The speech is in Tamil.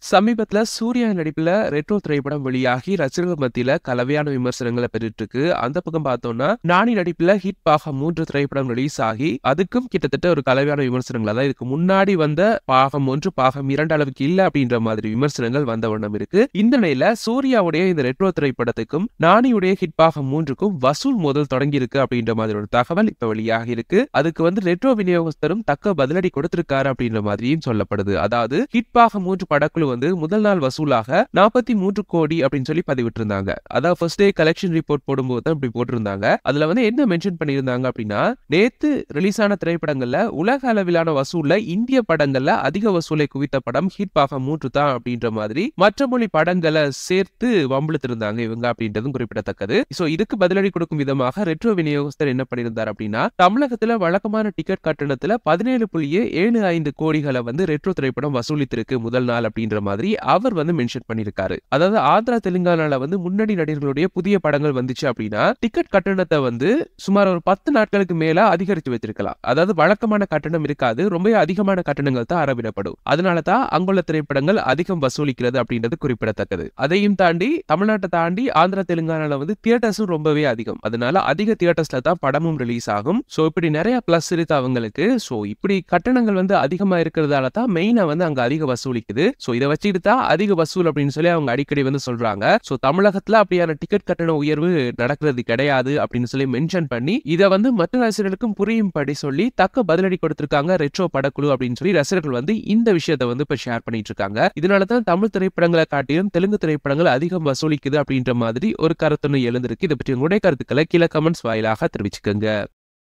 சமீபத்துல சூர்யா நடிப்புல ரெட்ரோ திரைப்படம் வெளியாகி ரசிகர்கள் மத்தியில கலவையான விமர்சனங்களை பெற்றுட்டு இருக்கு. அந்த பக்கம் பார்த்தோம்னா நானி நடிப்புல ஹிட் பாகம் 3 திரைப்படம் ரிலீஸ் ஆகி அதுக்கும் கிட்டத்தட்ட ஒரு கலவையான விமர்சனங்கள், அதாவது இதுக்கு முன்னாடி வந்த பாகம் 1 பாகம் 2 அளவுக்கு இல்ல அப்படின்ற மாதிரி விமர்சனங்கள் வந்த வண்ணம் இருக்கு. இந்த நிலையில சூர்யாவுடைய இந்த ரெட்ரோ திரைப்படத்துக்கும் நானியுடைய ஹிட் பாகம் 3க்கும் வசூல் மோதல் தொடங்கி இருக்கு அப்படின்ற மாதிரி ஒரு தகவல் இப்ப வெளியாகி இருக்கு. அதுக்கு ரெட்ரோ விநியோகஸ்தரும் தக்க பதிலடி கொடுத்திருக்காரு அப்படின்ற மாதிரியும் சொல்லப்படுது. அதாவது ஹிட் பாகம் 3 படக்குழு முதல் நாள் வசூலாக 43 கோடி அப்படின்னு சொல்லி பதிவிட்டு இருந்தாங்க. அதாவது ஃபர்ஸ்ட் டே கலெக்ஷன் ரிப்போர்ட் போடும்போது தான் இப்படி போட்டிருந்தாங்க. அதுல என்ன மென்ஷன் பண்ணியிருந்தாங்க அப்படின்னா, நேத்து ரிலீஸ் ஆன திரைப்படங்கள்ல உலக அளவிலான வசூல்ல இந்திய படங்கள்ல அதிக வசூலை குவித்த படம் ஹிட் பாகம் 3 தான் அப்படின்ற மாதிரி மற்ற மொழி படங்களை சேர்த்து வம்பிழுத்திருந்தாங்க இவங்க அப்படின்றதும் குறிப்பிடத்தக்கது. சோ இதுக்கு பதிலடி கொடுக்கும் விதமாக ரெட்ரோ விநியோகஸ்தர் என்ன பண்ணியிருந்தார் அப்படின்னா, தமிழகத்துல வழக்கமான டிக்கெட் கட்டணத்துல 17.75 கோடிகளை ரெட்ரோ திரைப்படம் வசூலித்திருக்கு முதல் நாள் அப்படின்ற மாதிரி அவர் மென்ஷன் பண்ணிருக்காரு. அதாவது ஆந்திரா தெலுங்கானால முன்னணி நடிகர்களுடைய புதிய படங்கள் வந்துச்சு அப்படின்னா டிக்கெட் கட்டணத்தை சுமார் ஒரு 10 நாட்களுக்கு மேல அதிகரித்து வச்சிருக்கலாம். அதாவது வழக்கமான கட்டணம் இருக்காது, ரொம்ப அதிகமான கட்டணங்கள் தான் அறவிடப்படும். அதனால தான் அங்குள்ள திரைப்படங்கள் அதிகம் வசூலிக்கிறது அப்படின்றது குறிப்பிடத்தக்கது. அதையும் தாண்டி தமிழ்நாட்டை தாண்டி ஆந்திரா தெலுங்கானால தியேட்டர்ஸும் ரொம்பவே அதிகம். அதனால அதிக தியேட்டர்ஸ்ல தான் படமும் ரிலீஸ் ஆகும். சோ இப்படி நிறைய பிளஸ் இருக்கு அவங்களுக்கு. சோ இப்படி கட்டணங்கள் அதிகமா இருக்கிறதால தான் மெயினா அங்க அதிக வசூலிக்குது. சோ இதை வச்சுட்டு தான் அதிக வசூல் அப்படின்னு சொல்லி அவங்க அடிக்கடி சொல்றாங்க. சோ தமிழகத்துல அப்படியான டிக்கெட் கட்டண உயர்வு நடக்கிறது கிடையாது அப்படின்னு சொல்லி மென்ஷன் பண்ணி இதை மற்ற ரசிகர்களுக்கும் புரியும்படி சொல்லி தக்க பதிலடி கொடுத்திருக்காங்க ரெட்ரோ படக்குழு அப்படின்னு சொல்லி ரசிகர்கள் இந்த விஷயத்தை இப்ப ஷேர் பண்ணிட்டு இருக்காங்க. இதனாலதான் தமிழ் திரைப்படங்களை காட்டிலும் தெலுங்கு திரைப்படங்கள் அதிகம் வசூலிக்குது அப்படின்ற மாதிரி ஒரு கருத்து எழுந்திருக்கு. இதை பற்றி உங்களுடைய கருத்துக்களை கீழே கமெண்ட்ஸ் வாயிலாக தெரிவிச்சுக்கோங்க.